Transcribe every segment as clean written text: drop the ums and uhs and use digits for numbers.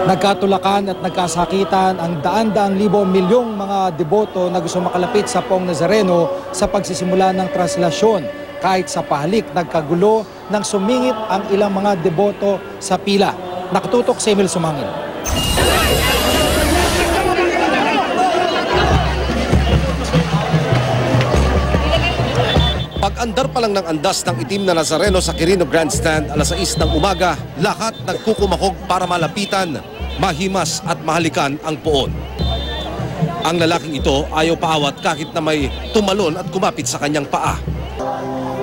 Nagkatulakan at nagkasakitan ang daan-daang milyong mga deboto na gusto makalapit sa Poong Nazareno sa pagsisimula ng translasyon. Kahit sa pahalik, nagkagulo nang sumingit ang ilang mga deboto sa pila. Nakatutok si Emil Sumangil. Pag-andar pa lang ng andas ng itim na Nazareno sa Quirino Grandstand alas 6 ng umaga, lahat nagkukumahog para malapitan, mahimas at mahalikan ang poon. Ang lalaking ito ayaw paawat kahit na may tumalon at kumapit sa kanyang paa.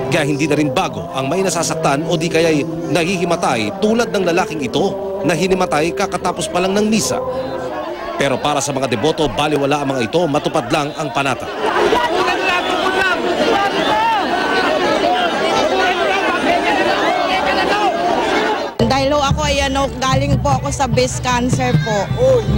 Kaya hindi na rin bago ang may nasasaktan o di kaya'y nahihimatay tulad ng lalaking ito na hinimatay kakatapos pa lang ng misa. Pero para sa mga deboto, baliwala ang mga ito, matupad lang ang panata. Dahil ako ay galing po ako sa breast cancer po.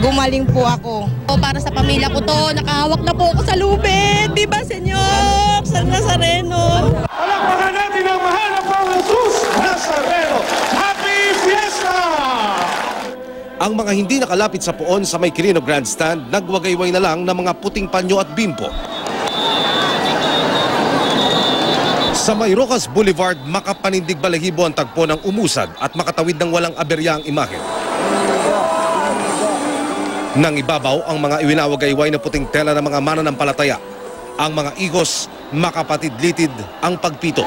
Gumaling po ako. Para sa pamilya ko to, nakahawak na po ako sa lubid. Viva Señor San Nazareno! Palakpakan natin ang mahal na Poong Jesus Nazareno! Happy Fiesta! Ang mga hindi nakalapit sa poon sa may Quirino Grandstand, nagwagayway na lang ng mga puting panyo at bimpo. Sa may Rojas Boulevard, makapanindig balahibo ang tagpo ng umusad at makatawid ng walang aberya ang imahe. Nang ibabaw ang mga iwinawagayway na puting tela ng mga mananampalataya. Ang mga igos, makapatid-litid ang pagpito.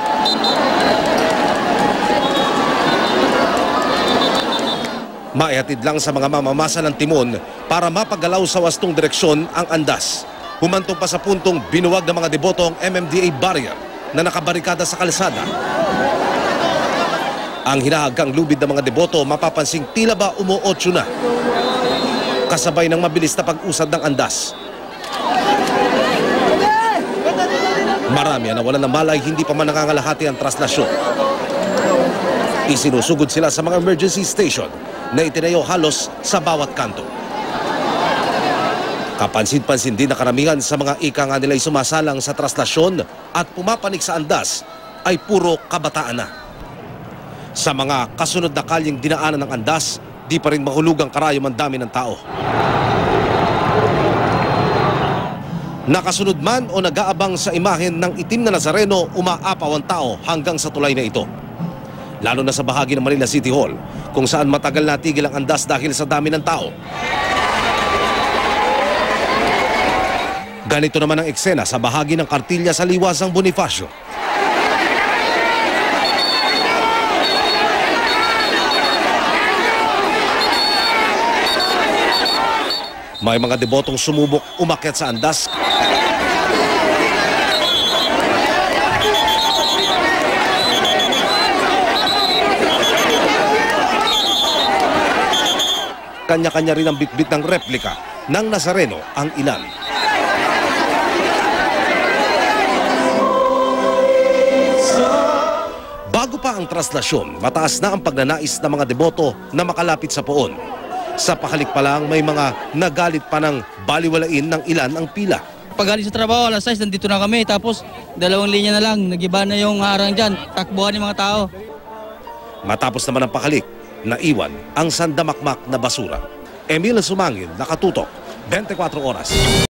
Maihatid lang sa mga mamamasa ng timon para mapagalaw sa wastong direksyon ang andas. Humantong pa sa puntong binuwag ng mga deboto ang MMDA barrier na nakabarikada sa kalsada. Ang hinahagkang lubid ng mga deboto mapapansing tila ba umuotso na. Kasabay ng mabilis na pag-usad ng andas. Marami ang nawalan ng malay, hindi pa man nangangalahati ang translasyon. Isinusugod sila sa mga emergency station na itinayo halos sa bawat kanto. Kapansin-pansin din na karamihan sa mga ika nga nila'y sumasalang sa translasyon at pumapanik sa andas ay puro kabataan na. Sa mga kasunod na kalyeng dinaanan ng andas, di pa rin mahulugang karayom ang dami ng tao. Nakasunod man o nag-aabang sa imahen ng itim na Nazareno, umaapaw ang tao hanggang sa tulay na ito. Lalo na sa bahagi ng Manila City Hall, kung saan matagal natigil ang andas dahil sa dami ng tao. Ganito naman ang eksena sa bahagi ng Kartilya sa Liwasang Bonifacio. May mga debotong sumubok umakyat sa andas. Kanya-kanya rin ang bitbit ng replika ng Nazareno ang ilan. Bago pa ang translasyon, mataas na ang pagnanais ng mga deboto na makalapit sa poon. Sa pahalik pa lang, may mga nagalit pa ng baliwalain ng ilan ang pila. Pagaling sa trabaho, alas 6, nandito na kami. Tapos, 2 linya na lang. Nag-iba na yung harang dyan. Takbuhan ng mga tao. Matapos naman ang pahalik, naiwan ang sandamakmak na basura. Emil Sumangil, nakatutok, 24 oras.